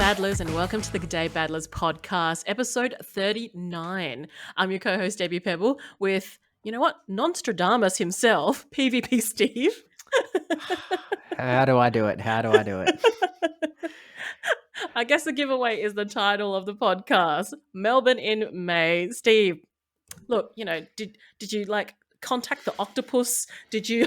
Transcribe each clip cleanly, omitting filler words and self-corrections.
Battlers, and welcome to the G'day Battlers podcast, episode 39. I'm your co-host, Debbie Pebble, with, you know what, Nostradamus himself, PvP Steve. How do I do it? I guess the giveaway is the title of the podcast, Melbourne in May. Steve, look, did you contact the octopus? Did you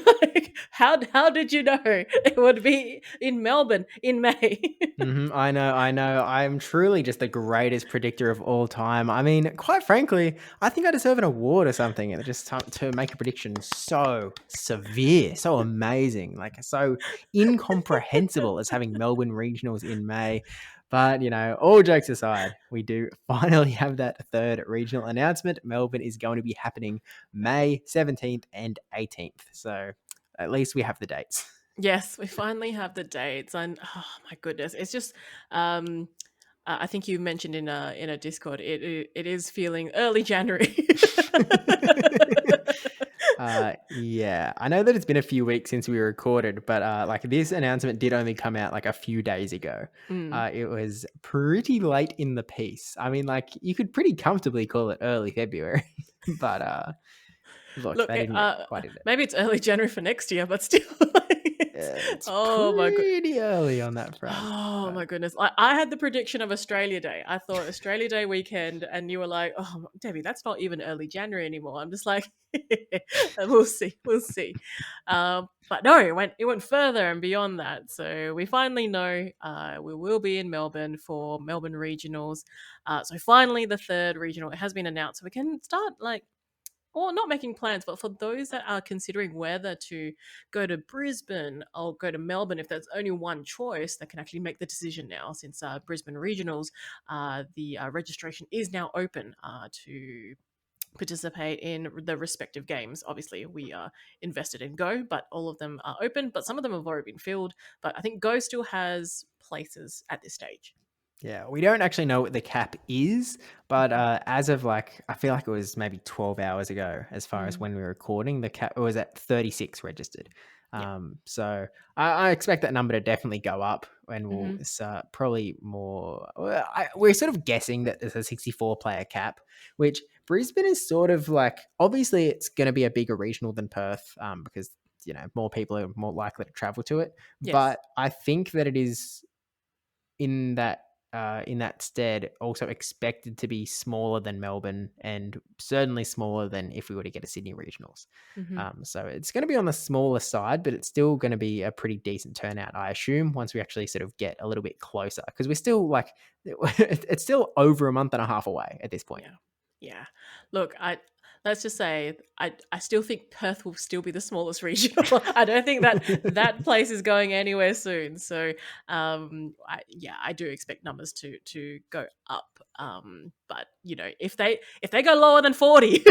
how did you know it would be in Melbourne in May? I know. I'm truly just the greatest predictor of all time. I mean, quite frankly, I think I deserve an award or something. And just to make a prediction so severe, so amazing, like so incomprehensible as having Melbourne Regionals in May. But, all jokes aside, we do finally have that third regional announcement. Melbourne is going to be happening May 17th and 18th. So at least we have the dates. Yes, we finally have the dates, and oh my goodness, it's just. I think you mentioned in a Discord, it is feeling early January. Yeah, I know that it's been a few weeks since we recorded, but this announcement did only come out like a few days ago. It was pretty late in the piece. I mean, like you could pretty comfortably call it early February, but look, they didn't quite do it. Maybe it's early January for next year, but still. It's pretty early on that front. Oh my goodness. I had the prediction of Australia Day. I thought Australia Day weekend, and you were like, oh, Debbie, that's not even early January anymore. I'm just like, we'll see. But no, it went further and beyond that. So we finally know we will be in Melbourne for Melbourne Regionals. So finally the third regional, it has been announced. So we can start not making plans, but for those that are considering whether to go to Brisbane or go to Melbourne, if there's only one choice, they can actually make the decision now since Brisbane Regionals, the registration is now open to participate in the respective games. Obviously, we are invested in Go, but all of them are open, but some of them have already been filled. But I think Go still has places at this stage. Yeah, we don't actually know what the cap is, but as of I feel like it was maybe 12 hours ago, as far as when we were recording, the cap was at 36 registered. So I expect that number to definitely go up, and we'll start probably more. We're sort of guessing that there's a 64 player cap, which Brisbane is sort of obviously it's going to be a bigger regional than Perth, because more people are more likely to travel to it. Yes. But I think that it is in that stead also expected to be smaller than Melbourne, and certainly smaller than if we were to get a Sydney Regionals. So it's going to be on the smaller side, but it's still going to be a pretty decent turnout, I assume, once we actually sort of get a little bit closer, because we're still it's still over a month and a half away at this point. Yeah. Look, let's just say I still think Perth will still be the smallest regional. I don't think that place is going anywhere soon. So I do expect numbers to go up. But if they go lower than 40,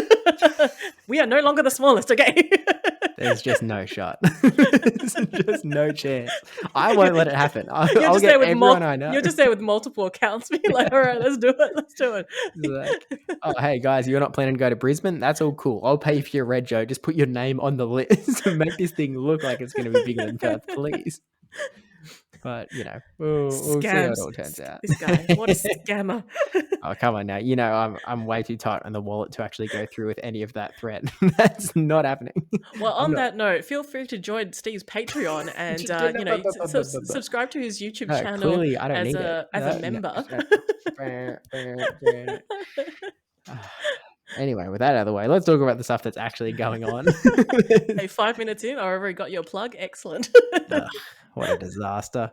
we are no longer the smallest. Okay. There's just no shot. There's just no chance. I won't let it happen. I'll get everyone I know. You're just there with multiple accounts. Be like, all right, let's do it. Oh, hey guys, you're not planning to go to Brisbane? That's all cool. I'll pay for your red, Joe. Just put your name on the list and make this thing look like it's going to be bigger than Perth, please. But we'll see how it all turns out. This guy, what a scammer! Oh, come on now. I'm way too tight on the wallet to actually go through with any of that threat. That's not happening. Well, on that note, feel free to join Steve's Patreon and subscribe to his YouTube channel. Clearly, I don't need it as a member. Anyway, with that out of the way, let's talk about the stuff that's actually going on. Hey, 5 minutes in, I already got your plug. Excellent. What a disaster.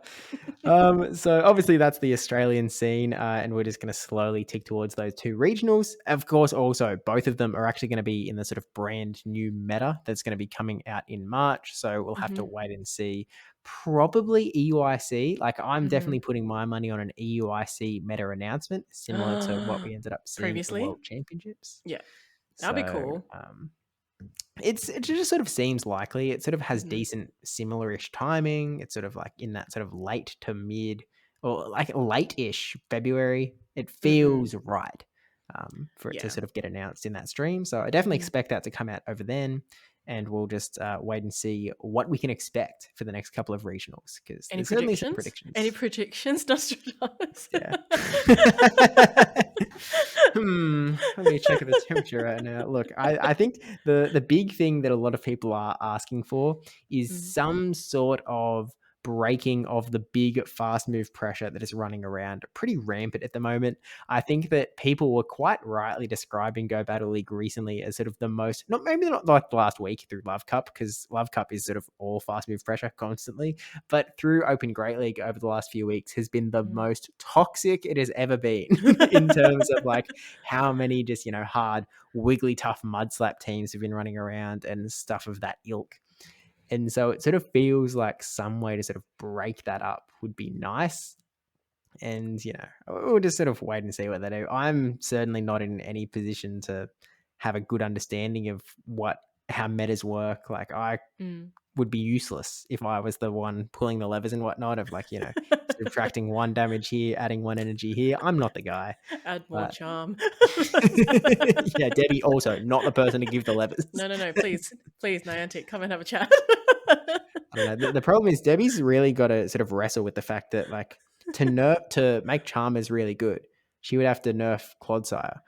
So obviously that's the Australian scene, and we're just going to slowly tick towards those two regionals. Of course, also, both of them are actually going to be in the sort of brand new meta that's going to be coming out in March. So we'll have to wait and see. Probably EUIC. I'm definitely putting my money on an EUIC meta announcement, similar to what we ended up seeing previously at the World Championships. Yeah, that'd be cool. It just sort of seems likely. It sort of has decent similar-ish timing. It's sort of in that sort of late to mid, or late-ish February. It feels right for it to sort of get announced in that stream. So I definitely expect that to come out over then. and we'll just wait and see what we can expect for the next couple of regionals because Any there's certainly some predictions? Any predictions. predictions, Nostradamus? Yeah. Let me check the temperature right now. Look, I think the big thing that a lot of people are asking for is Mm, some sort of breaking of the big fast move pressure that is running around pretty rampant at the moment. I think that people were quite rightly describing Go Battle League recently as sort of the most, not maybe not like the last week through Love Cup, because Love Cup is sort of all fast move pressure constantly, but through Open Great League over the last few weeks has been the mm. most toxic it has ever been in terms of like how many just, hard, wiggly, tough mud slap teams have been running around and stuff of that ilk. And so it sort of feels like some way to sort of break that up would be nice. And, we'll just sort of wait and see what they do. I'm certainly not in any position to have a good understanding of how metas work. Like, I Mm. would be useless if I was the one pulling the levers and whatnot of like, subtracting one damage here, adding one energy here. I'm not the guy. Add more But charm. yeah, Debbie also not the person to give the levers. No, no, no. Please, please, Niantic, come and have a chat. I don't know. The problem is Debbie's really got to sort of wrestle with the fact that like to make Charmers really good, she would have to nerf Clodsire,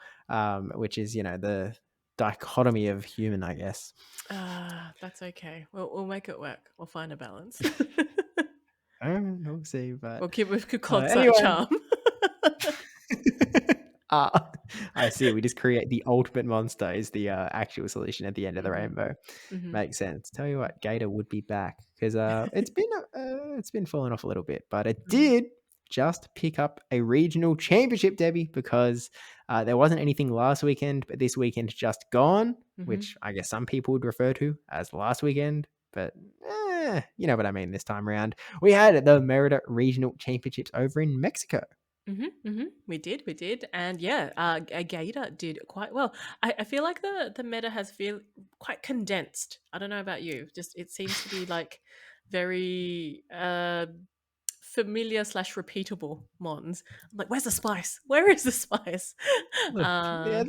which is the dichotomy of human, I guess. That's okay. We'll make it work. We'll find a balance. We'll see, but We'll Clod Sight anyway. charm. Ah, I see. We just create the ultimate monster is the actual solution at the end of the Hmm. rainbow. Hmm. Makes sense. Tell you what, Gator would be back because it's been falling off a little bit, but it Mm. did just pick up a regional championship, Debbie, because there wasn't anything last weekend, but this weekend just gone, Hmm. which I guess some people would refer to as last weekend, but you know what I mean. This time around, we had the Merida Regional Championships over in Mexico. Hmm. Hmm. We did, and yeah, Gator did quite well. I feel like the meta has feel quite condensed. I don't know about you. Just it seems to be like very familiar slash repeatable mons. I'm like, where's the spice? Where is the spice? Look, yeah, uh,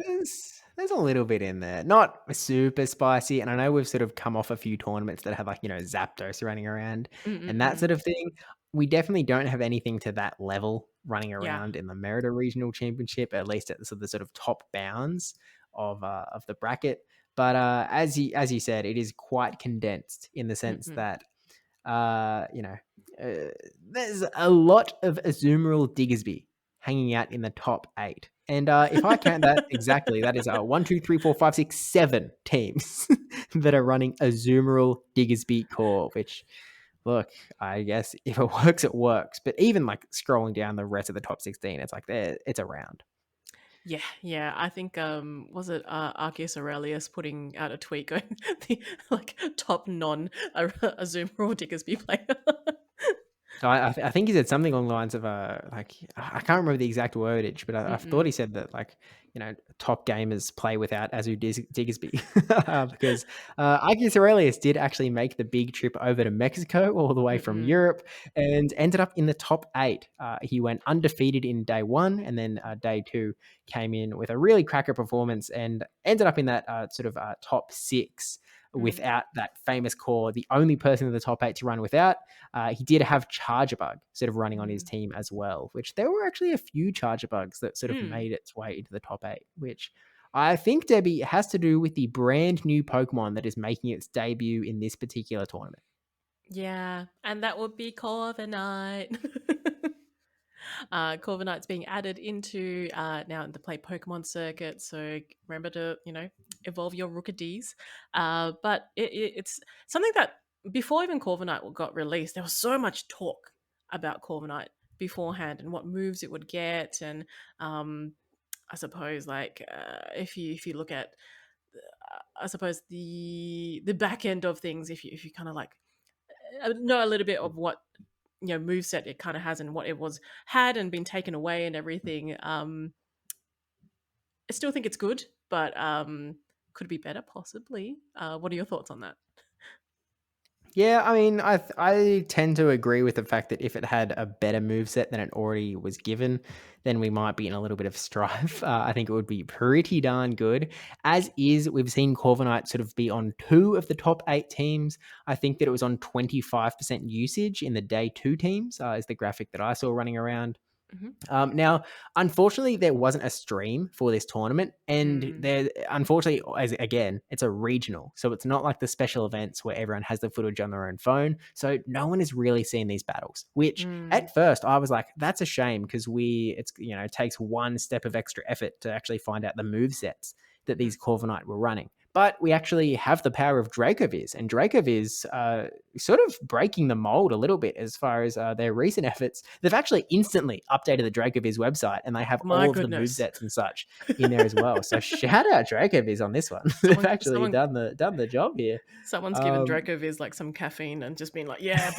there's a little bit in there. Not super spicy, and I know we've sort of come off a few tournaments that have like, Zapdos running around and that mm-mm-mm. sort of thing. We definitely don't have anything to that level running Yeah. around in the Merida Regional Championship, at least at the sort of top bounds of the bracket. But as you said, it is quite condensed in the sense Mm-mm. that uh, you know, uh, there's a lot of Azumarill Diggersby hanging out in the top 8. And if I count that exactly, that is 1, 2, 3, 4, 5, 6, 7 teams that are running Azumarill Diggersby core, which, look, I guess if it works, it works. But even like scrolling down the rest of the top 16, it's like it's around. Yeah, yeah. I think was it Arceus Aurelius putting out a tweet going the like top non Azumarill Diggersby player. So I think he said something along the lines of like I can't remember the exact wordage, but I thought Mm-mm. he said that like top gamers play without Diggersby because Arceus Aurelius did actually make the big trip over to Mexico all the way from Mm-mm. Europe and ended up in the top 8. He went undefeated in day 1 and then day 2 came in with a really cracker performance and ended up in that sort of top 6 Mm. without that famous core. The only person in the top 8 to run without. He did have Charger Bug sort of running on his Mm. team as well, which there were actually a few Charger Bugs that sort of Mm. made its way into the top 8, which I think, Debbie, has to do with the brand new Pokemon that is making its debut in this particular tournament. Yeah, and that would be Corviknight. Corviknight's being added into now in the play Pokemon circuit, so remember to evolve your Rookadies. But it's something that before even Corviknight got released, there was so much talk about Corviknight beforehand and what moves it would get, and I suppose like if you look at I suppose the back end of things, if you kind of like know a little bit of what moveset it kind of has and what it was had and been taken away and everything. I still think it's good, but could be better possibly. What are your thoughts on that? Yeah, I mean, I tend to agree with the fact that if it had a better moveset than it already was given, then we might be in a little bit of strife. I think it would be pretty darn good. As is, we've seen Corviknight sort of be on 2 of the top 8 teams. I think that it was on 25% usage in the day 2 teams, is the graphic that I saw running around. Hmm. Now, unfortunately, there wasn't a stream for this tournament, and Mm. there, unfortunately, as again, it's a regional, so it's not like the special events where everyone has the footage on their own phone. So no one has really seen these battles. Which, Mm. at first, I was like, "That's a shame," because it takes one step of extra effort to actually find out the move sets that Mhm. these Corviknight were running. But we actually have the power of Dracoviz, and Dracoviz sort of breaking the mold a little bit as far as their recent efforts. They've actually instantly updated the Dracoviz website, and they have My all of the goodness. movesets and such in there as well. So shout out Dracoviz on this one. They've Someone, actually someone, done the job here. someone's given Um, Dracoviz like some caffeine and just been like, yeah,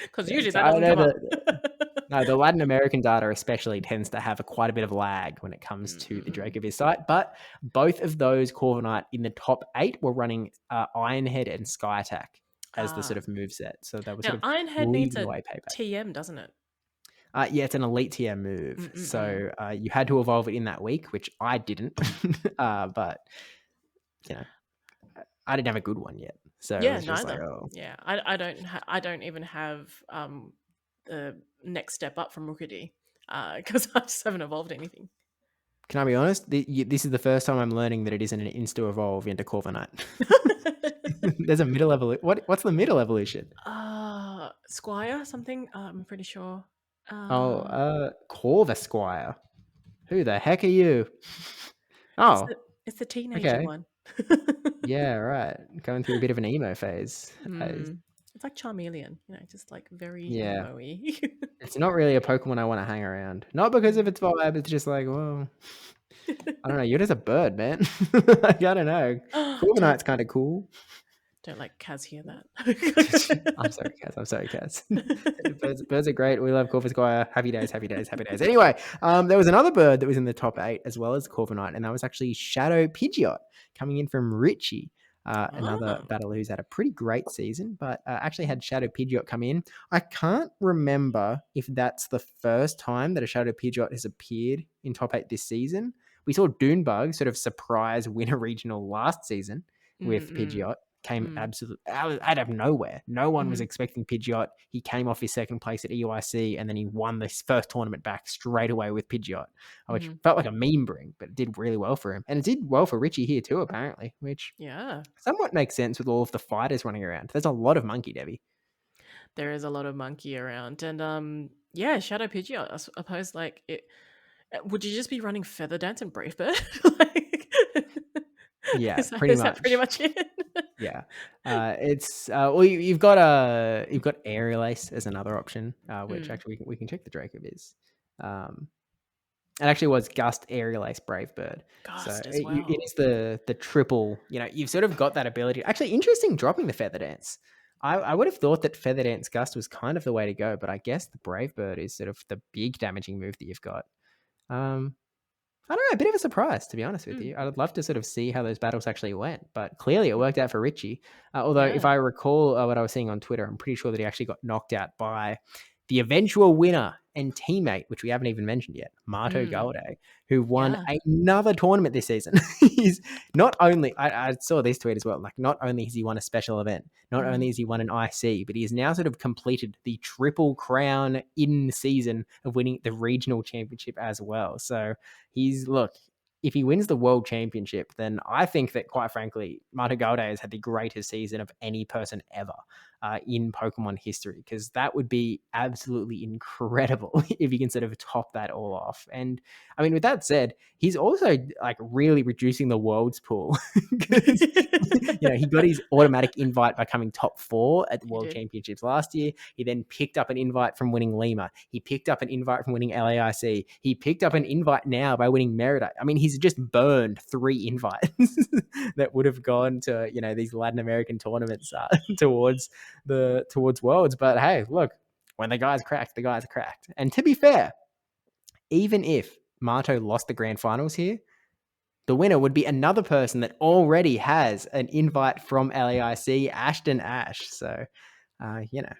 because usually so that I doesn't know come up. that no, the Latin American data especially tends to have quite a bit of lag when it comes to the Mm-mm-mm. Dracoviz site, but both of those Corviknight in the top 8 were running Ironhead and Sky Attack as the sort Ah, of move set. So they were sort now of Ironhead needs leading the a way payback. TM, doesn't it? Yeah, it's an elite tier move. Mm-mm-mm. So you had to evolve it in that week, which I didn't. But, you know, I didn't have a good one yet. So it Yeah, was just like, neither. oh, Yeah, I don't even have the next step up from Rookity because I just haven't evolved anything. can I be honest? This is the first time I'm learning that it isn't an insta evolve into Corviknight. There's a middle evolution. What's the middle evolution? Squire something. I'm pretty sure. Oh, Uh, Corvisquire. Who the heck are you? it's Oh, the it's the teenager okay. one. Yeah, right. Going through a bit of an emo phase. Hmm. It's like Charmeleon, just like very Yeah. emo-y. It's not really a Pokemon I want to hang around. Not because of its vibe, it's just like, well, I don't know. You're just a bird, man. Like, I don't know. don't Corviknight's kind of cool. don't like Kaz hear that. I'm sorry, Kaz. I'm sorry, Kaz. Birds are great. We love Corvisquire. Happy days, happy days, happy days. Anyway, there was another bird that was in the top 8 as well as Corviknight, and that was actually Shadow Pidgeot coming in from Richie. Another Oh. battler who's had a pretty great season, but actually had Shadow Pidgeot come in. I can't remember if that's the first time that a Shadow Pidgeot has appeared in top 8 this season. We saw Dunebug sort of surprise win a regional last season with Mm-mm. Pidgeot. Came Mm. absolutely out of nowhere. No one was Mhm. expecting Pidgeot. He came off his second place at EYC, and then he won this first tournament back straight away with Pidgeot, which Mhm. felt like a meme bring, but it did really well for him. And it did well for Richie here too, apparently, which Yeah. somewhat makes sense with all of the fighters running around. There's a lot of monkey, Debbie. There is a lot of monkey around, and yeah, Shadow Pidgeot. I suppose like it. Would you just be running Feather Dance and Brave Bird? Like, Yeah, is that pretty is that pretty much. much it? Yeah, it's well, you've got Aerial Ace as another option, which Mm. actually we can check the Draco is. Um, It actually was Gust, Aerial Ace, Brave Bird. So Ghost as it well. is the triple. You've sort of got that ability. Actually, interesting dropping the Feather Dance. I would have thought that Feather Dance Gust was kind of the way to go, but I guess the Brave Bird is sort of the big damaging move that you've got. Um, I don't know, a bit of a surprise, to be honest with Mm. you. I'd love to sort of see how those battles actually went, but clearly it worked out for Richie. Although, if Yeah. I recall what I was seeing on Twitter, I'm pretty sure that he actually got knocked out by the eventual winner and teammate, which we haven't even mentioned yet, Marto Mm. Galde, who won Yeah. another tournament this season. He's not only, I saw this tweet as well, like not only has he won a special event, not Mhm. only has he won an IC, but he has now sort of completed the triple crown in season of winning the regional championship as well. So look, if he wins the world championship, then I think that, quite frankly, Marto Galde has had the greatest season of any person ever in Pokemon history, because that would be absolutely incredible if he can sort of top that all off. And I mean, with that said, he's also like really reducing the world's pool because he got his automatic invite by coming top 4 at the He World did. Championships last year. He then picked up an invite from winning Lima. He picked up an invite from winning LAIC. He picked up an invite now by winning Merida. I mean, he's just burned 3 invites that would have gone to these Latin American tournaments towards Worlds. But hey, look, when the guy's cracked, the guy's cracked. And to be fair, even if Marto lost the grand finals here, the winner would be another person that already has an invite from LAIC, Ashton Ash. So, you know,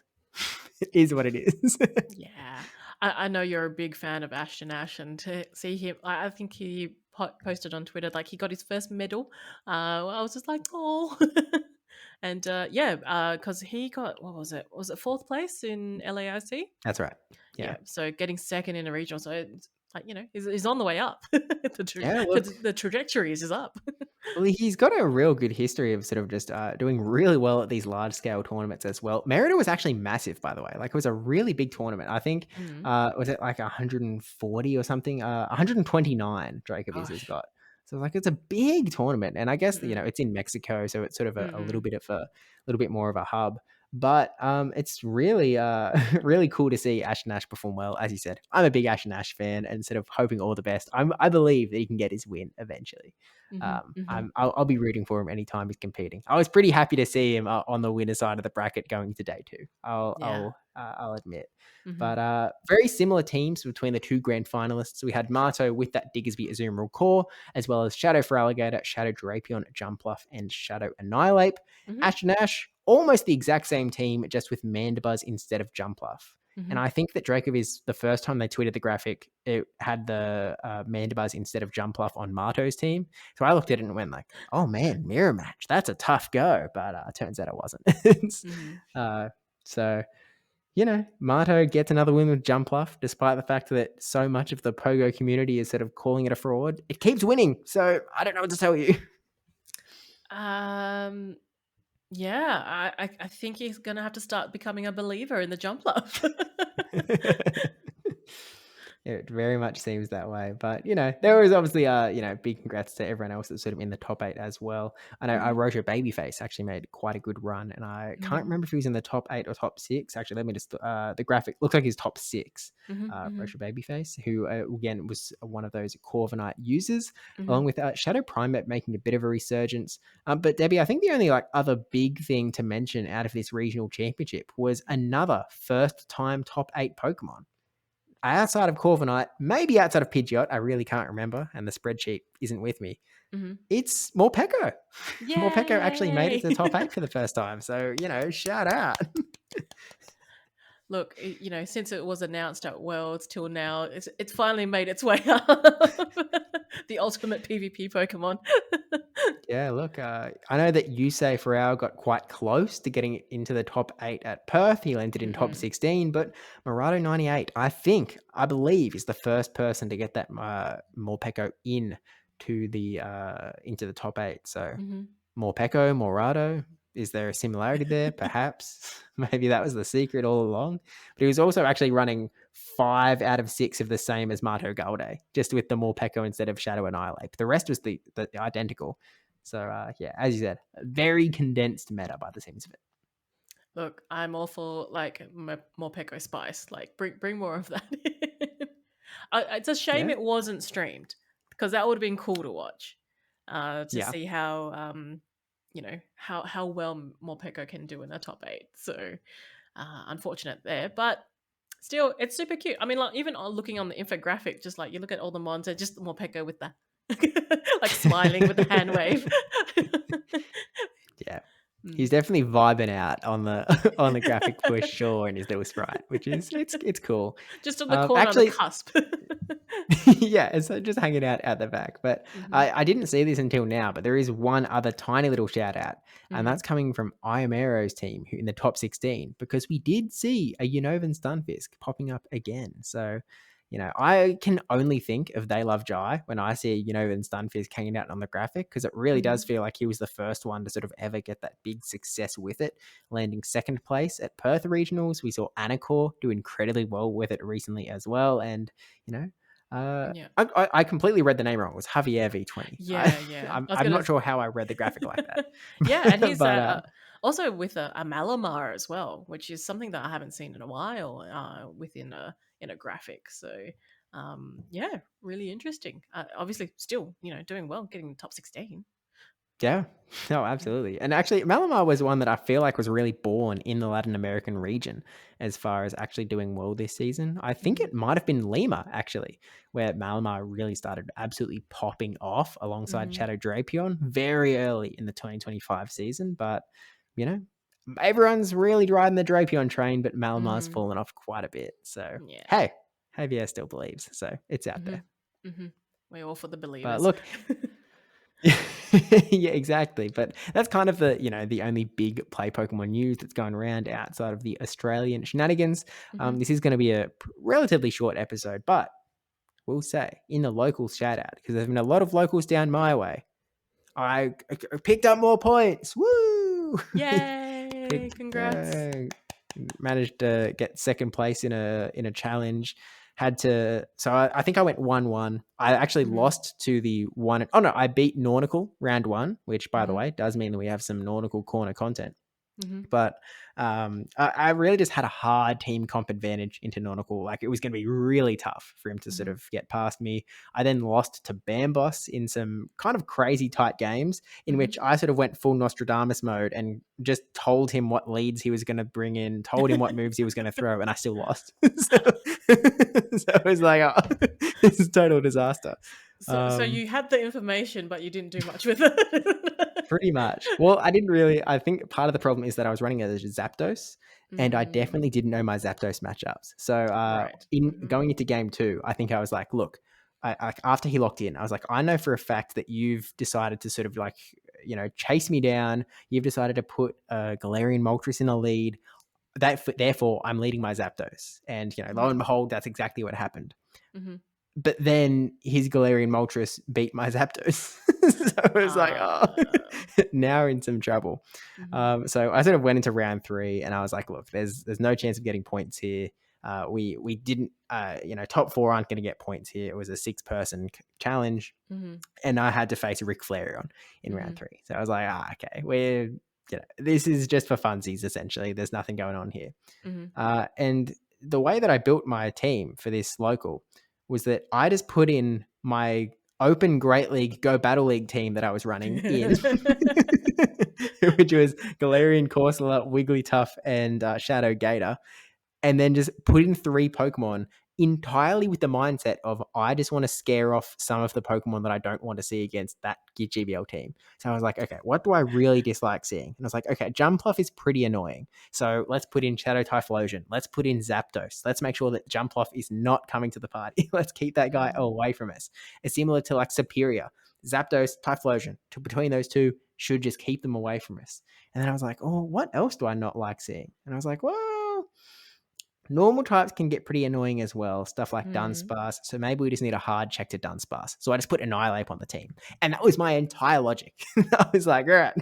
it is what it is. Yeah, I know you're a big fan of Ashton Ash, and to see him, I think he posted on Twitter like he got his first medal. I was just like, oh, and yeah, because he got what was it? Was it fourth place in LAIC? That's right. Yeah. Yeah, so getting second in a regional, so it's like he's on the way up. Yeah. Look, The trajectory is up. well, he's got a real good history of sort of just doing really well at these large scale tournaments as well. Merida was actually massive, by the way. Like, it was a really big tournament. I think, Mm, was it like 140 or something? 129 Dracovies has gosh. got. So, like, it's a big tournament. And I guess, Mm-mm. it's in Mexico. So it's sort of a little Mm-mm. bit of a little bit more of a hub. But it's really, really cool to see Ash Nash perform well. As you said, I'm a big Ash Nash fan and sort of hoping all the best. I believe that he can get his win eventually. Mm-hmm. Mm-hmm. I'll be rooting for him anytime he's competing. I was pretty happy to see him on the winner side of the bracket going to day two. Yeah. I'll admit. Mm-hmm. But very similar teams between the two grand finalists. We had Marto with that Diggersby Azumaril core, as well as Shadow for Alligator, Shadow Drapion, Jumpluff, and Shadow Annihilate. Mm-hmm. Ashton Ash, almost the exact same team, just with Mandibuzz instead of Jumpluff. Mm-hmm. And I think that Dracov is the first time they tweeted the graphic, it had the Mandibuzz instead of Jumpluff on Marto's team. So I looked at it and went like, oh man, mirror match. That's a tough go. But turns out it wasn't. Mm-hmm. uh, so, Marto gets another win with Jumpluff, despite the fact that so much of the Pogo community is sort of calling it a fraud. It keeps winning. So I don't know what to tell you. Um. Yeah, I think he's gonna have to start becoming a believer in the jump love. It very much seems that way. But, there was obviously, big congrats to everyone else that's sort of in the top eight as well. I know Mhm, Rojo Babyface actually made quite a good run, and I can't mhm, remember if he was in the top eight or top six. Actually, let me just, the graphic looks like he's top six, mhm, mhm, Rojo Babyface, who, again, was one of those Corviknight users, mhm. along with Shadow Primate making a bit of a resurgence. But, Debbie, I think the only, other big thing to mention out of this regional championship was another first time top eight Pokemon outside of Corviknight, maybe outside of Pidgeot, I really can't remember, and the spreadsheet isn't with me. Mhm. It's Morpeko. Morpeko actually made it Yay! to the top eight for the first time. So, shout out. Look, since it was announced at Worlds till now, it's finally made its way up. The ultimate PvP Pokemon. Yeah, look, I know that Yusei Farao got quite close to getting into the top eight at Perth. He landed in top Mm-mm. 16, but Murado98, I believe, is the first person to get that Morpeko into the top eight. So Mhm. Morpeko, Morado. Is there a similarity there? Perhaps. Maybe that was the secret all along. But he was also actually running 5 out of 6 of the same as Marto Galde, just with the Morpeko instead of Shadow Annihilate. The rest was the identical. So, yeah, as you said, a very condensed meta by the seams of it. Look, I'm all for more Peko Spice. Like, bring more of that. It's a shame Yeah. it wasn't streamed because that would have been cool to watch. To Yeah. see how how well Morpeko can do in the top eight. So unfortunate there, but still, it's super cute. I mean, like even looking on the infographic, just like you look at all the mons, they're just Morpeko with the like smiling with the hand wave. Yeah. He's Mm. definitely vibing out on the on the graphic for sure in his little sprite, which is it's cool. Just on the corner on the Actually, cusp. yeah, so just hanging out at the back. But Hmm. I didn't see this until now, but there is one other tiny little shout out, and Hmm. that's coming from Iamero's team who in the top 16, because we did see a Unovan Stunfisk popping up again. So, I can only think of They Love Jai when I see a Unovan Stunfisk hanging out on the graphic, because it really does Hmm. feel like he was the first one to sort of ever get that big success with it, landing second place at Perth Regionals. We saw Anacor do incredibly well with it recently as well. And, you know, Yeah. I completely read the name wrong. It was Javier V20. Yeah, yeah. I was I'm gonna. not sure how I read the graphic like Yeah, and that, he's but also with a Malamar as well, which is something that I haven't seen in a while within a graphic. So yeah, really interesting. Obviously, still doing well, getting the top 16. Yeah. No, absolutely. And actually, Malamar was one that I feel like was really born in the Latin American region as far as actually doing well this season. I think Mhm. it might have been Lima, actually, where Malamar really started absolutely popping off alongside Mhm. Shadow Drapion very early in the 2025 season. But, you know, everyone's really riding the Drapion train, but Malamar's Mhm. fallen off quite a bit. So, Yeah. hey, Javier still believes. So it's out there. Mhm. Mhm. We're all for the But believers. look, yeah, exactly. But that's kind of the the only big play Pokemon news that's going around outside of the Australian shenanigans. Mhm. This is going to be a relatively short episode, but we'll say in the local shout out because there's been a lot of locals down my way. I picked up more points. Woo! Yay! Picked, Congrats. managed to get second place in a challenge. Had to, so I think I went 1-1. I actually Mhm. lost to the one. Oh no, I beat Nautical round one, which by the Mhm. way does mean that we have some Nautical corner content. Mhm. But I really just had a hard team comp advantage into Nautical. Like it was going to be really tough for him to sort Mhm. of get past me. I then lost to Bambos in some kind of crazy tight games in Mhm. which I sort of went full Nostradamus mode and just told him what leads he was going to bring in, told him what moves he was going to throw, and I still lost. so, so it was like, oh, this is total disaster. So Um, you had the information, but you didn't do much with it. Pretty much. Well, I didn't really. I think part of the problem is that I was running a Zapdos, and I Mm, definitely didn't know my Zapdos matchups. So, right. in Mhm. going into game two, I think I was like, look, after he locked in, I was like, I know for a fact that you've decided to sort of like, chase me down. You've decided to put Galarian Moltres in the lead. Therefore, I'm leading my Zapdos, and lo Mhm. and behold, that's exactly what happened. Mhm. But then his Galarian Moltres beat my Zapdos. So it was like, oh, Uh, now we're in some trouble. mhm. So I sort of went into round three and I was like, look, there's no chance of getting points here. We didn't, top four aren't going to get points here. It was a six-person challenge, Mhm. and I had to face Rick Flareon in round Mhm. three. So I was like, okay, this is just for funsies, essentially. There's nothing going on here. Mhm. And the way that I built my team for this local was that I just put in my open Great League Go Battle League team that I was running in, which was Galarian Corsola, Wigglytuff, and Shadow Gator, and then just put in three Pokemon entirely with the mindset of I just want to scare off some of the Pokemon that I don't want to see against that GBL team. So I was like, okay, what do I really dislike seeing? And I was like, okay, Jumpluff is pretty annoying. So let's put in Shadow Typhlosion. Let's put in Zapdos. Let's make sure that Jumpluff is not coming to the party. Let's keep that guy Mhm. away from us. It's similar to like Superior. Zapdos, Typhlosion. Between those two, should just keep them away from us. And then I was like, oh, what else do I not like seeing? And I was like, well, normal types can get pretty annoying as well, stuff like Mhm. Dunsparce. So maybe we just need a hard check to Dunsparce. So I just put Annihilate on the team. And that was my entire logic. I was like, all right,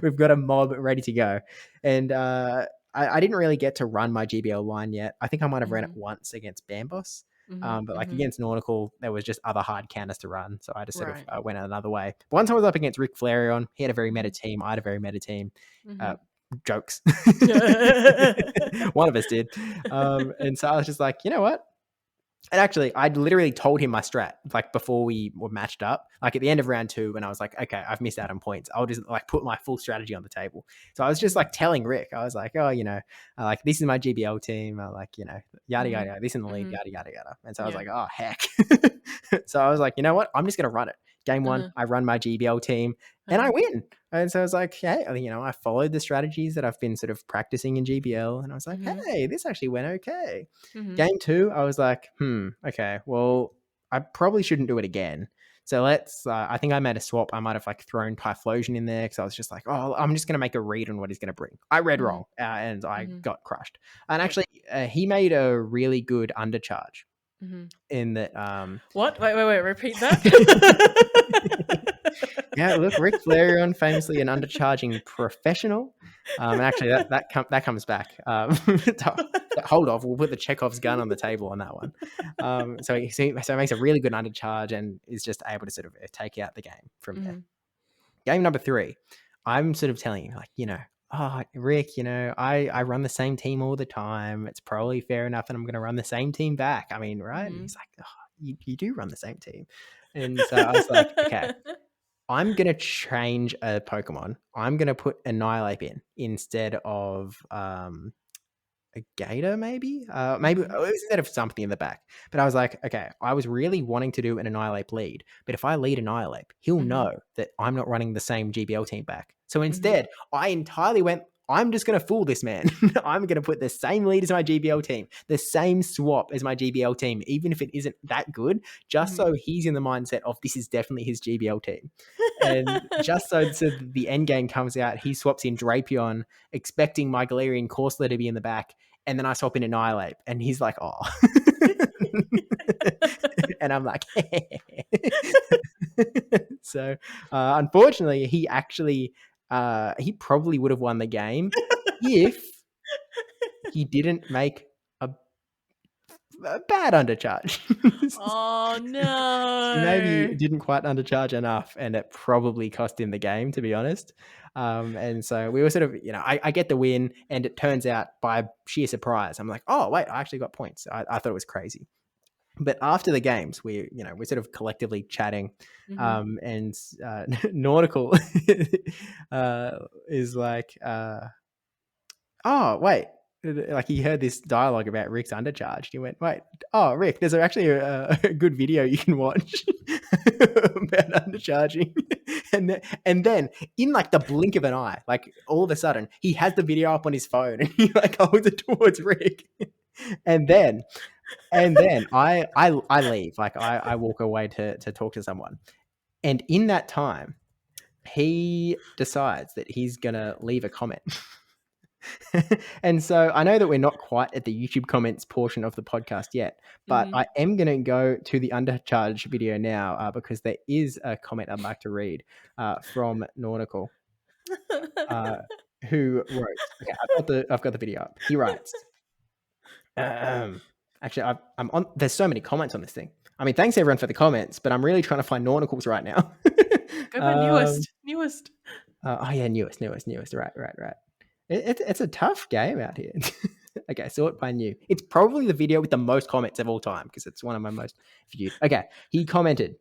we've got a mob ready to go. And I didn't really get to run my GBL line yet. I think I might have ran it Mhm. once against Bambos. Mhm. But like Mhm. against Nautical, there was just other hard counters to run. So I just sort of Right. went another way. But once I was up against Rick Flareon, he had a very meta Mhm. team. I had a very meta team. Uh, Mhm. Jokes. One of us did. And so I was just like, you know what? And actually, I'd literally told him my strat like before we were matched up. Like at the end of round two, when I was like, okay, I've missed out on points. I'll just like put my full strategy on the table. So I was just Mhm. like telling Rick, I was like, oh, like this is my GBL team. I like, yada yada Mhm. yada. This in the lead, Mhm. yada yada yada. And so I was Yeah. like, oh heck. So I was like, you know what? I'm just gonna run it. Game one, Uh-huh. I run my GBL team and I Uh-huh. win. And so I was like, hey, I followed the strategies that I've been sort of practicing in GBL, and I was like, Mhm. hey, this actually went okay. Mhm. Game two, I was like, okay, well, I probably shouldn't do it again. So I think I made a swap. I might have like thrown Typhlosion in there because I was just like, oh, I'm just going to make a read on what he's going to bring. I read Mhm. wrong and I Mhm. got crushed. And Yep. actually, he made a really good undercharge Mhm. in that. What? Wait. Repeat that. Yeah, look, Rick Flareon, famously an undercharging professional. And actually, that comes back. Hold off, we'll put the Chekhov's gun on the table on that one. So he makes a really good undercharge and is just able to sort of take out the game from there. Mhm. Game number three, I'm sort of telling you, like, oh, Rick, I run the same team all the time. It's probably fair enough that I'm going to run the same team back. I mean, right? And Mhm. he's like, oh, you do run the same team. And so I was like, okay. I'm gonna change a Pokemon. I'm gonna put Annihilate in instead of a gator, maybe? Maybe Mhm. instead of something in the back. But I was like, okay, I was really wanting to do an Annihilate lead, but if I lead Annihilate, he'll Mhm. know that I'm not running the same GBL team back. So Mhm. instead, I entirely went, I'm just going to fool this man. I'm going to put the same lead as my GBL team, the same swap as my GBL team, even if it isn't that good, just Mhm. so he's in the mindset of this is definitely his GBL team. And just so the end game comes out, he swaps in Drapion, expecting my Galarian Corsola to be in the back, and then I swap in Annihilate, and he's like, "Oh," and I'm like, so unfortunately, he probably would have won the game if he didn't make a, a bad undercharge. Oh So maybe no. didn't quite undercharge enough, and it probably cost him the game, to be honest. And so we were sort of, I get the win, and it turns out by sheer surprise, I'm like, oh wait, I actually got points. I thought it was crazy. But after the games, we're sort of collectively chatting, Mhm. and Nautical is like, oh wait, like he heard this dialogue about Rick's undercharge. He went, wait, oh Rick, there's actually a good video you can watch about undercharging. And then in like the blink of an eye, like all of a sudden he has the video up on his phone and he like holds it towards Rick. And then I leave, like I walk away to talk to someone. And in that time, he decides that he's gonna leave a comment. And so I know that we're not quite at the YouTube comments portion of the podcast yet, but Mhm. I am going to go to the undercharge video now, because there is a comment I'd like to read from Nautical, uh, who wrote. Okay, I've got the video up. He writes. Um, Actually, I'm on. There's so many comments on this thing. I mean, thanks everyone for the comments, but I'm really trying to find Nauticals right now. Go for um, newest. Newest. oh yeah, newest. Right. It's a tough game out here. Okay, sort by new. It's probably the video with the most comments of all time because it's one of my most viewed. Okay, he commented,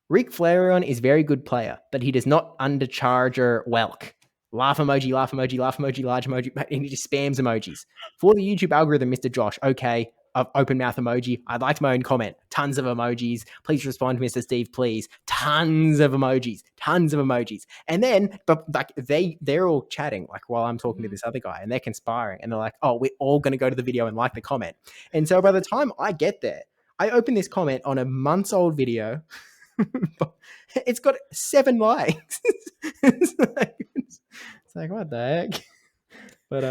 Rick Flareon is very good player, but he does not undercharger Welk. Laugh emoji, laugh emoji, laugh emoji, large emoji, and he just spams emojis. For the YouTube algorithm, Mr. Josh, okay, open mouth emoji. I'd like my own comment. Tons of emojis. Please respond, Mr. Steve, please. Tons of emojis. Tons of emojis. And then, but like they're all chatting like while I'm talking to Mhm. this other guy, and they're conspiring, and they're like, oh, we're all going to go to the video and like the comment. And so by the time I get there, I open this comment on a months old video. It's got 7 likes. It's like what the heck? But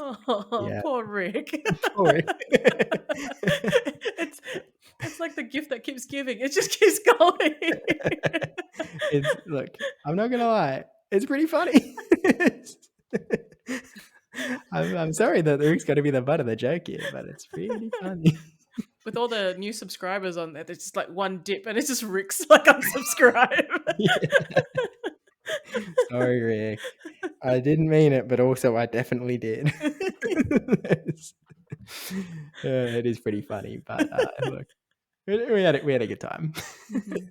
Oh, yeah, poor Rick. poor Rick. it's it's like the gift that keeps giving. It just keeps going. It's look, I'm not gonna lie, it's pretty funny. I'm sorry that Rick's got to be the butt of the joke here, but it's pretty funny. With all the new subscribers on there, there's just like one dip and it's just Rick's like unsubscribe. Yeah. Sorry, Rick. I didn't mean it, but also I definitely did. It is pretty funny, but look, we had a good time. Mhm.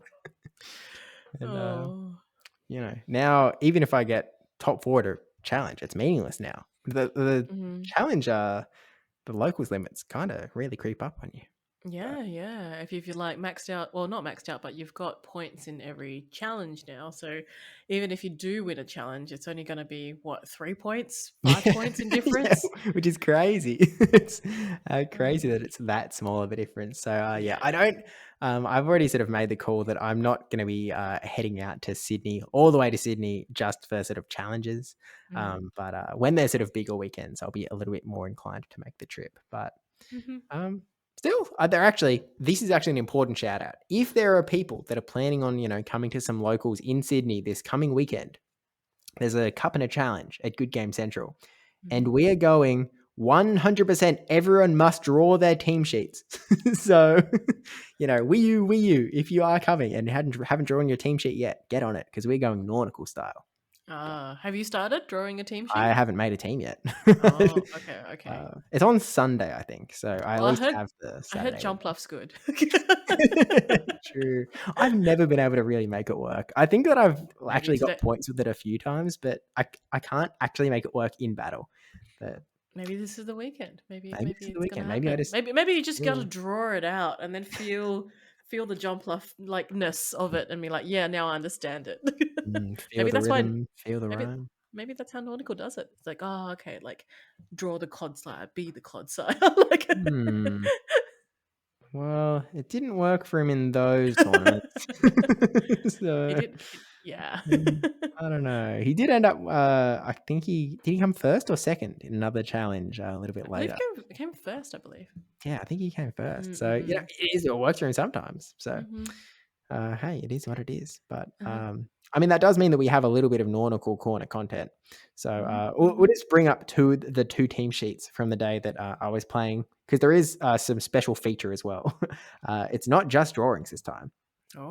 And Oh. now even if I get top 4 to challenge, it's meaningless now. The Mhm. challenge, the locals limits kind of really creep up on you. But Yeah. If you like maxed out, well, not maxed out, but you've got points in every challenge now. So even if you do win a challenge, it's only going to be what, 3 points, 5 points in yeah, difference. which is crazy. It's crazy that Um, it's that small of a difference. So yeah, I yeah. don't. I've already sort of made the call that I'm not going to be heading out to Sydney, all the way to Sydney, just for sort of challenges. Mm. But when they're sort of bigger weekends, I'll be a little bit more inclined to make the trip. But Hmm. um, still, this is actually an important shout out. If there are people that are planning on coming to some locals in Sydney this coming weekend, there's a cup and a challenge at Good Game Central, and Hmm. we are going 100%. Everyone must draw their team sheets. So, Wii U, if you are coming and haven't drawn your team sheet yet, get on it because we're going nautical style. Have you started drawing a team I sheet? haven't made a team yet. Oh, okay, okay. It's on Sunday, I think, so I at Well, least have the I heard Saturday one. jump luff's good. True. I've never been able to really make it work. I think that I've Maybe actually got today. points with it a few times, but I can't actually make it work in battle. But Maybe this is the weekend. Maybe maybe this maybe is the it's gonna weekend. Maybe I happen. just Maybe you just gotta yeah, draw it out and then feel the jump luff likeness of it and be like, yeah, now I understand it. feel Maybe the that's why. rhythm, feel the Maybe rhyme. maybe that's how Nautical does it. It's like, oh, okay, like draw the clodsire, be the clodsire. Like, Hmm. Well, it didn't work for him in those tournaments. it So, did. Yeah, mm, I don't know. He did end up, I think he come first or second in another challenge a little bit I believe later. it came first. I believe. Yeah, I think he came first. So, Mm-hmm. it works for him sometimes. So, Mm-hmm. hey, it is what it is. But Uh-huh. I mean, that does mean that we have a little bit of nautical corner content. So Mm-hmm. we'll Mm-hmm. just bring up the two team sheets from the day that I was playing because there is some special feature as well. It's not just drawings this time.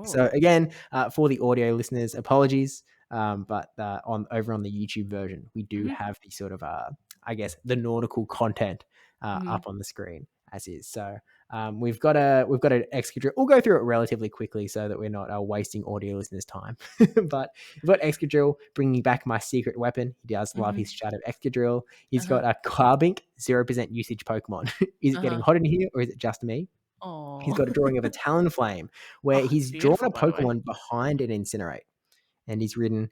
So Oh. again, for the audio listeners, apologies. But on over on the YouTube version, we do Mm-hmm. have the sort of I guess the nautical content Mm-hmm. up on the screen as is. So we've got an extra. We'll go through it relatively quickly so that we're not wasting audio listeners' time. But we've got Excadrill bringing back my secret weapon. He does love Mm-hmm. his Shadow Excadrill. He's Uh-huh. got a Carbink 0% usage Pokemon. Is it getting Uh-huh. hot in here or is it just me? He's Oh. got a drawing of a Talonflame where Oh, it's he's drawn beautiful, a by the way. Pokemon behind an Incinerate, and he's written,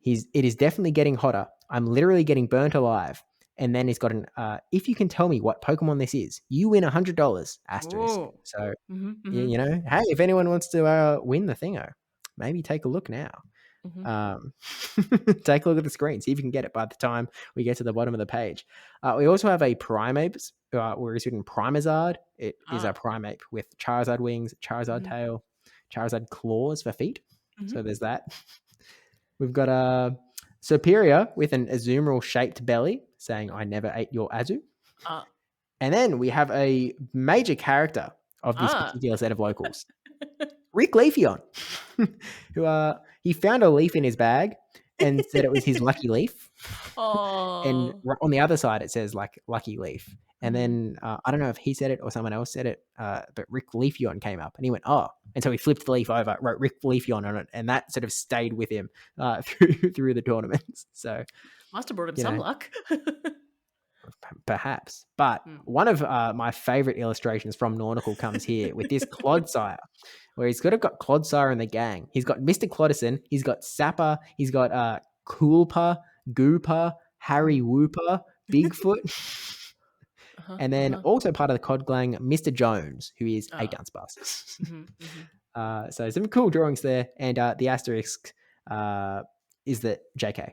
it is definitely getting hotter. I'm literally getting burnt alive." And then he's got an, if you can tell me what Pokemon this is, you win $100 asterisk. Oh. So, Mm-hmm. Mm-hmm. hey, if anyone wants to win the thingo, maybe take a look now. Mm-hmm. Um, take a look at the screen, see if you can get it by the time we get to the bottom of the page. We also have a Primeape, where it's written Primazard. It is a Ah. Primeape with Charizard wings, Charizard Mm-hmm. tail, Charizard claws for feet. Mm-hmm. So there's that. We've got a Superior with an Azumarill shaped belly saying, "I never ate your Azu." Ah. And then we have a major character of this Ah. particular set of locals, Rick Leafeon, who he found a leaf in his bag and said it was his lucky leaf. And Oh. on the other side, it says like lucky leaf. And Mm-hmm. then I don't know if he said it or someone else said it, but Rick Leafeon came up and he went, "Oh." And so he flipped the leaf over, wrote Rick Leafeon on it, and that sort of stayed with him through the tournaments. So, Must have brought him you some know, luck. perhaps. But Mm. one of my favorite illustrations from Nautical comes here with this Clodsire, where he's got Clodsire in the gang. He's got Mr. Clodison, he's got Sapper, he's got Coolpa, Gooper, Harry Mm. Whooper, Bigfoot, Uh-huh. and then Uh-huh. also part of the Cod Gang, Mr. Jones, who is a Ah. Dunsparce. Mm-hmm. Mm-hmm. So some cool drawings there, and the asterisk uh, is that JK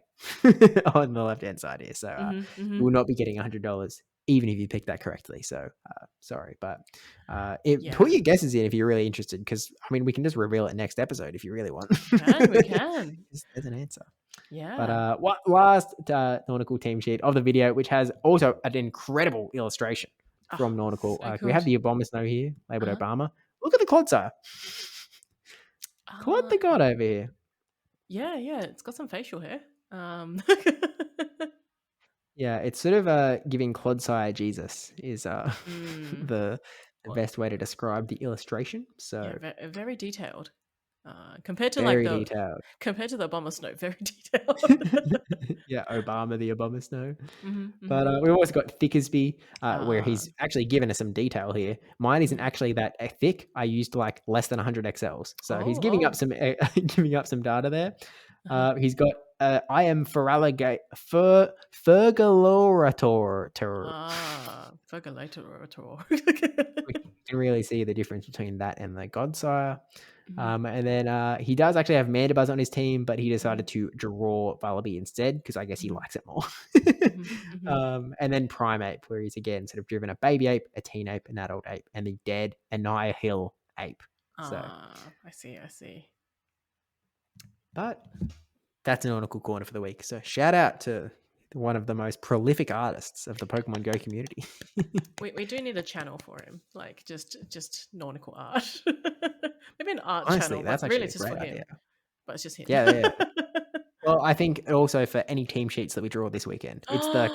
on the left hand side here. So Mm-hmm. you Mm-hmm. will not be getting $100 even if you pick that correctly. So sorry, but put Yeah. your guesses in if you're really interested, because I mean we can just reveal it next episode if you really want. We can. We can. There's an answer. But Yeah. what last Nautical team sheet of the video, which has also an incredible illustration Oh, from Nautical. so We good. have the Obama Snow here, labeled Uh-huh. Obama. Look at the Clodsire. Claude the Ah. God over here. Yeah, yeah. It's got some facial hair. Yeah, it's sort of giving Clodsire Jesus is Mm. the Well, best way to describe the illustration. yeah, So very detailed. Compared to like very the detailed. compared to the bomber snow, very detailed. Yeah, Obama the Obama Snow. Mhm, But mhm. we've also got Thickersby, where Ah, he's actually given us some detail here. Mine isn't mhm. actually that thick. I used like less than 100 XLs, so he's Oh, giving up oh. some giving up some data there. Uh-huh. He's got I am Fergalorator. Fergalator. We can really see the difference between that and the Godsire. Mhm, And then he does actually have Mandibuzz on his team, but he mhm, decided to draw Vullaby instead because I guess he mhm, likes it more. mhm, mhm. And then Primeape, where he's again sort of driven a baby ape, a teen ape, an adult ape, and the dead Annihil ape. So, Ah, I see, I see. but that's an Nautical Corner for the week. So shout out to one of the most prolific artists of the Pokemon Go community. We do need a channel for him, like just nautical art. Maybe an art Honestly, channel, that's but really actually a it's just for great idea. him. But it's just him. Yeah, yeah. Well, I think also for any team sheets that we draw this weekend, it's the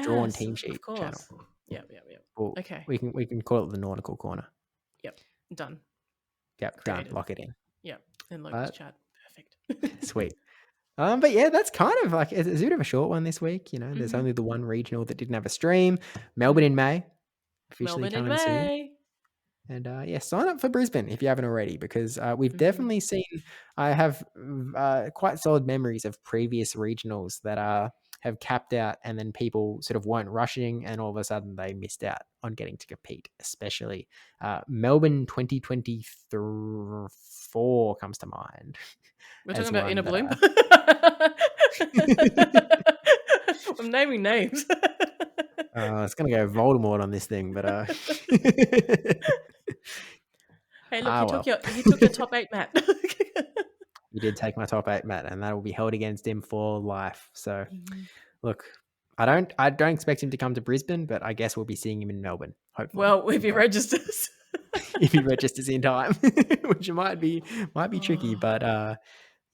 drawn Yes, team of sheet channel. course. Yep, yep, yep. Well, Okay. we can call it the nautical corner. Yep. Done. Yep, done. Created. Lock it in. Yep. In Logan's But chat. Perfect. sweet. But yeah, that's kind of like it's a bit of a short one this week. You know, there's hmm only the one regional that didn't have a stream. Melbourne hmm in May, officially Melbourne in coming soon. May. And yeah, sign up for Brisbane if you haven't already, because we've hmm definitely seen. I have quite solid memories of previous regionals that have capped out, and then people sort of weren't rushing, and all of a sudden they missed out on getting to compete. Especially Melbourne 2024 comes to mind We're talking as about one Inner that. Bloom. I'm naming names. It's gonna go Voldemort on this thing, but Hey, look, ah well. he took your top 8, Matt. He did take my top 8, Matt, and that will be held against him for life. So, Mhm. look, I don't expect him to come to Brisbane, but I guess we'll be seeing him in Melbourne, hopefully, Well, if he but registers. if he registers in time, which might be tricky, Oh. but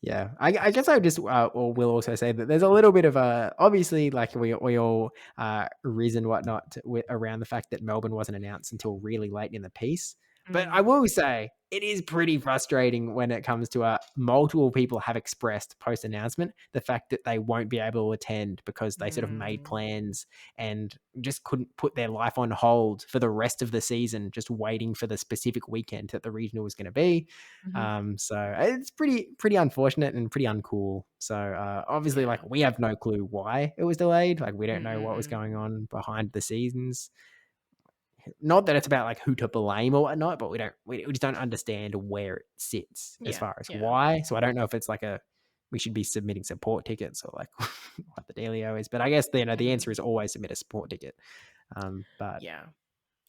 yeah, I guess I would just or will also say that there's a little bit of a obviously like we all reason whatnot around the fact that Melbourne wasn't announced until really late in the piece. But I Mm, will say it is pretty frustrating when it comes to multiple people have expressed post announcement the fact that they won't be able to attend because they sort of made mm, plans and just couldn't put their life on hold for the rest of the season, just waiting for the specific weekend that the regional was going to be. mhm. So it's pretty unfortunate and pretty uncool. So obviously, like Yeah. we have no clue why it was delayed. Like we Mm, don't know what was mm, going on behind the scenes. Not that it's about like who to blame or whatnot, but we just don't understand where it sits as yeah, far as yeah. why. So I don't know if it's like we should be submitting support tickets or like what the dealio is. But I guess the answer Mm, is always submit a support ticket. But yeah,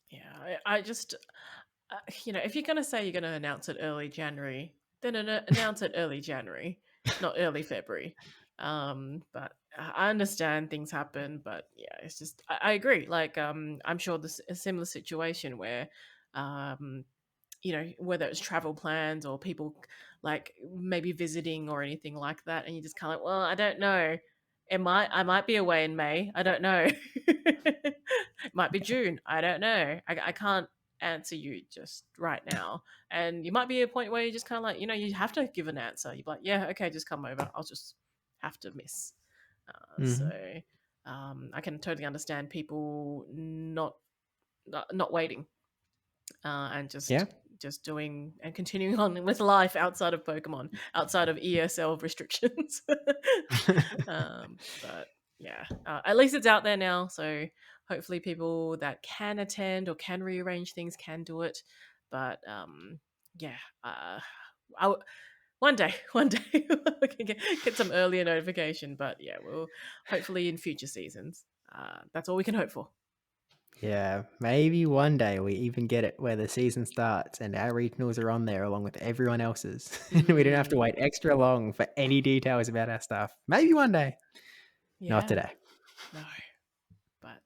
yeah. I just, if you're gonna say you're gonna announce it early January, then announce it early January, not early February. But I understand things happen, but yeah, it's just I agree. Like, I'm sure this a similar situation where, um, whether it's travel plans or people like maybe visiting or anything like that, and you just kind of like, well, I don't know. I might be away in May. I don't know. It might be June. I don't know. I can't answer you just right now. And you might be at a point where you just kind of like, you have to give an answer. You're like, yeah, okay, just come over. I'll just have to miss. So mhm. I can totally understand people not waiting and Yeah. just doing and continuing on with life outside of Pokemon, outside of ESL restrictions. But yeah, at least it's out there now. So hopefully, people that can attend or can rearrange things can do it. But yeah, one day we can get some earlier notification. But yeah, we'll hopefully in future seasons. That's all we can hope for. Yeah, maybe one day we even get it where the season starts and our regionals are on there along with everyone else's. We don't have to Mm, wait extra long for any details about our stuff. Maybe one day, not yeah, today. no, but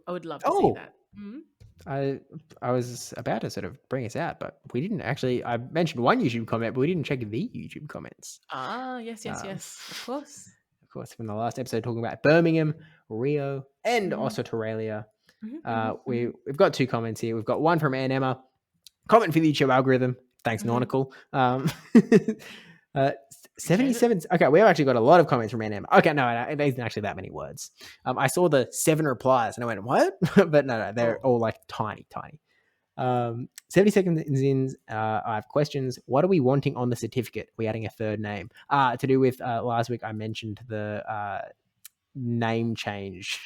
I would love to see Oh, that. Mhm. I I was about to sort of bring us out, but we didn't actually. I mentioned one YouTube comment, but we didn't check the YouTube comments. Ah, yes, yes, Um, yes. Of course. of course, from the last episode talking about Birmingham, Rio, and Mhm, Australia. mhm, mhm, mhm, We've got two comments here. We've got one from Ann Emma. Comment for the YouTube algorithm. Thanks, mhm. Nautical. Uh, Appreciate it. 77. Okay, we've actually got a lot of comments from Ann. Okay, no, it isn't actually that many words. I saw the 7 replies and I went, what? But no, they're Oh. all like tiny, tiny. 70 seconds in, I have questions. What are we wanting on the certificate? We're adding a third name. To do with last week, I mentioned the name change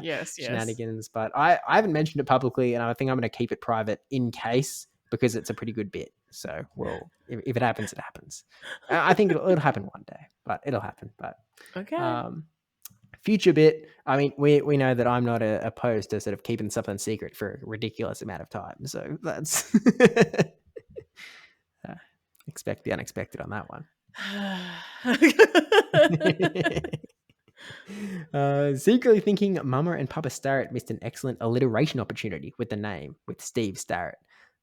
Yes, yes. shenanigans, but I haven't mentioned it publicly, and I think I'm going to keep it private in case because it's a pretty good bit. So, well, if it happens, it happens. I think it'll happen one day, but it'll happen. But Okay. um, future bit, I mean, we know that I'm not opposed to sort of keeping something secret for a ridiculous amount of time. So that's uh, expect the unexpected on that one. Secretly thinking Mama and Papa Starrett missed an excellent alliteration opportunity with the name, with Steve Starrett.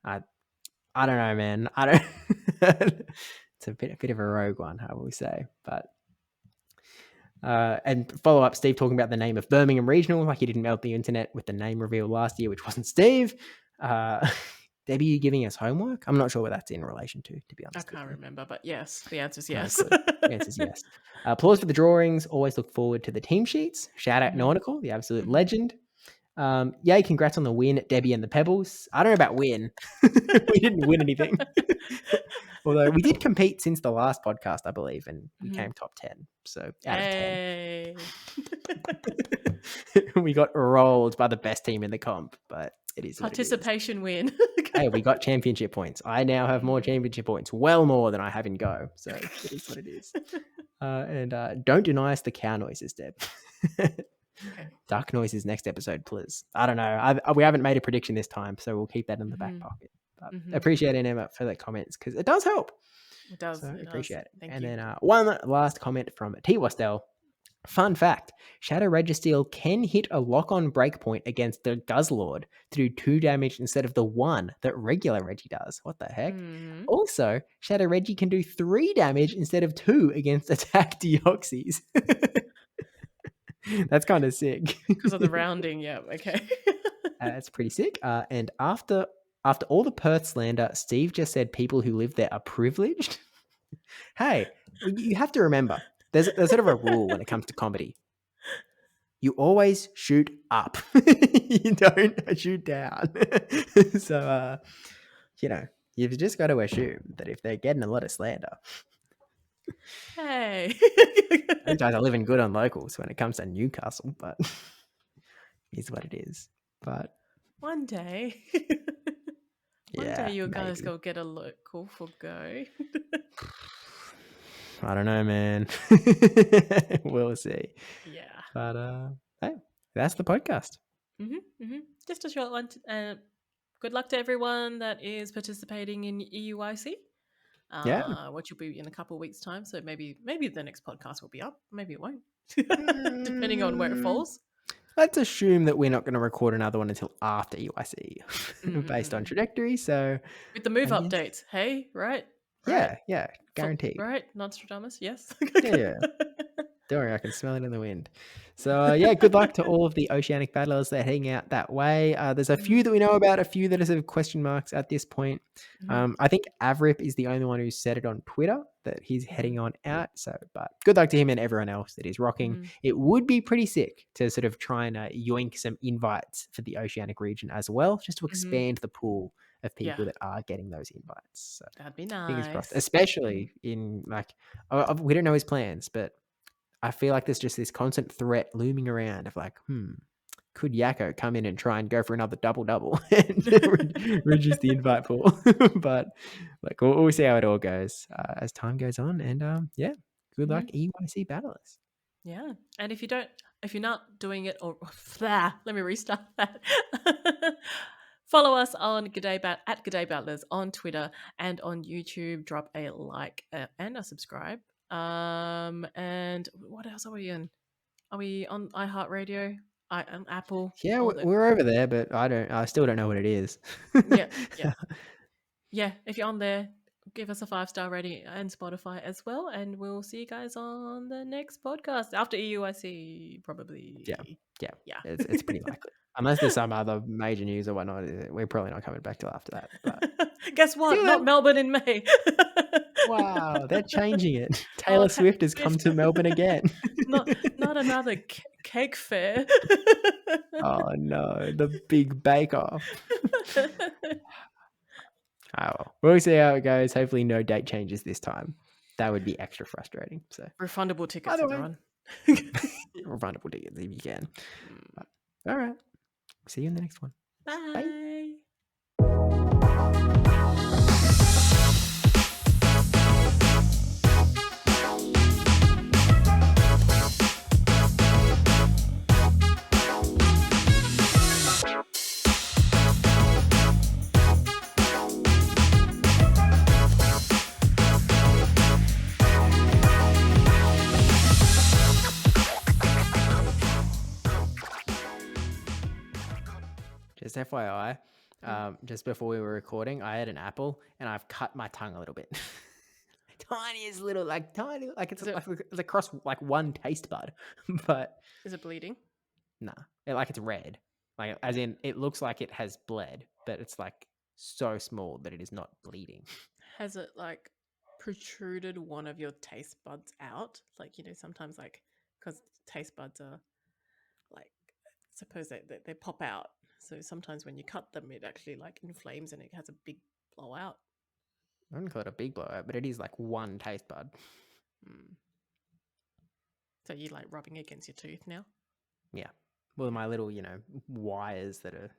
Uh, I don't know, man. I don't. It's a bit of a rogue one, I will say, but And follow up, Steve talking about the name of Birmingham Regional, like he didn't melt the internet with the name reveal last year, which wasn't Steve. Debbie, you giving us homework? I'm not sure what that's in relation to be I honest with can't you. remember, but yes, the answer is No yes. clue. The answer is yes. Applause for the drawings. Always look forward to the team sheets. Shout out Mhm, Nautical, the absolute mhm. legend. Yay, congrats on the win, Debbie and the Pebbles. I don't know about win. We didn't win anything. Although we did compete since the last podcast, I believe, and we Mhm. came top 10. So out of 10. Hey. We got rolled by the best team in the comp, but it is what it is. Participation win. Hey, we got championship points. I now have more championship points, well more than I have in Go. So it is what it is. And don't deny us the cow noises, Deb. Okay. Duck noises next episode, please. I don't know. We haven't made a prediction this time, so we'll keep that in the back pocket. But appreciate it, Emma, for the comments because it does help. It does. So It appreciate does. it. Thank And you. then one last comment from T. Wastel. Fun fact, Shadow Registeel can hit a lock-on breakpoint against the Guzzlord to do 2 damage instead of the 1 that regular Reggie does. What the heck? Mhm. Also, Shadow Reggie can do 3 damage instead of 2 against attack Deoxys. That's kind of sick. Because of the rounding, yeah. Okay. That's pretty sick. And after all the Perth slander, Steve just said people who live there are privileged. Hey, you have to remember, there's sort of a rule when it comes to comedy. You always shoot up. You don't shoot down. So, you've just got to assume that if they're getting a lot of slander, Hey. those guys are living good on locals when it comes to Newcastle, but is what it is. But One day. One yeah, day you guys maybe. go get a local for Go. I don't know, man. We'll see. Yeah. But hey, that's the podcast. Just a short one. Good luck to everyone that is participating in EUIC. Yeah. Which will be in a couple of weeks' time. So maybe the next podcast will be up. Maybe it won't, depending on where it falls. Let's assume that we're not going to record another one until after EUIC based on trajectory. So with the move I guess, updates, hey, right? yeah, guaranteed. Right, Nostradamus, yes. Yeah. Don't worry, I can smell it in the wind. So yeah, good luck to all of the oceanic battlers that are heading out that way. There's a few that we know about, a few that are sort of question marks at this point. I think Avrip is the only one who said it on Twitter that he's heading on out. So, but good luck to him and everyone else that is rocking. It would be pretty sick to sort of try and yoink some invites for the oceanic region as well, just to expand the pool of people that are getting those invites. So That'd be fingers crossed, nice. especially in like, we don't know his plans, but I feel like there's just this constant threat looming around of like, could Yakko come in and try and go for another double and reduce the invite pool? But like, we'll see how it all goes as time goes on. And yeah, good luck, EYC battlers. Yeah, and if you're not doing it, or let me restart that. Follow us on at G'day Battlers on Twitter and on YouTube. Drop a like and a subscribe. And what else are we in? Are we on iHeartRadio? Apple? Yeah, we're over there, but I still don't know what it is. Yeah. If you're on there, give us a 5-star rating and Spotify as well. And we'll see you guys on the next podcast after EUIC, probably. Yeah. It's pretty likely. Unless there's some other major news or whatnot, we're probably not coming back till after that. But guess what? Not Melbourne in May. Wow, they're changing it. Taylor Swift has come to Melbourne again. not another cake fair. Oh no, the big bake off. Oh, well, we'll see how it goes. Hopefully no date changes this time. That would be extra frustrating. So refundable tickets, everyone. Refundable tickets if you can. But, all right. See you in the next one. Bye. Just FYI, just before we were recording, I had an apple and I've cut my tongue a little bit. tiniest little, like tiny, like Is it it's across like one taste bud, but is it bleeding? nah, like it's red, like as in it looks like it has bled, but it's like so small that it is not bleeding. Has it like protruded one of your taste buds out? Like, sometimes like because taste buds are like suppose they pop out. So sometimes when you cut them, it actually like inflames and it has a big blowout. I wouldn't call it a big blowout, but it is like one taste bud. Mm. So you like rubbing against your tooth now? Yeah. Well, my little, wires that are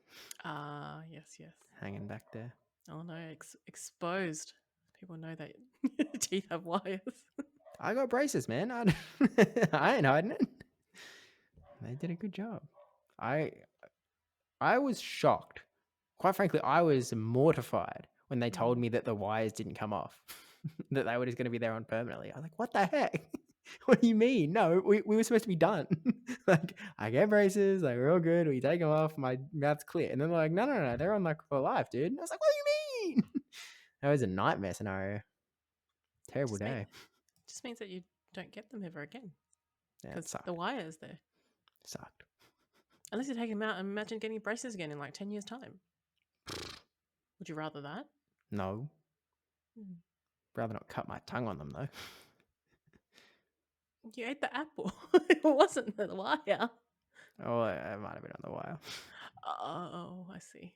Ah, yes, yes. hanging back there. Oh no, exposed. People know that teeth have wires. I got braces, man. I ain't hiding it. They did a good job. I I was shocked. Quite frankly, I was mortified when they told Mm. me that the wires didn't come off, that they were just going to be there on permanently. I was like, what the heck? What do you mean? No, we were supposed to be done. Like, I get braces, like, we're all good. We take them off, my mouth's clear. And then they're like, no, no, no, they're on like for life, dude. And I was like, what do you mean? That was a nightmare scenario. Terrible Just day. just means that you don't get them ever again Yeah, it because the sucked. wire is there. Sucked. Unless you take them out and imagine getting braces again in like 10 years' time. Would you rather that? No, Hmm. rather not cut my tongue on them though. You ate the apple. It wasn't the wire. Oh, I might have been on the wire. Oh, I see.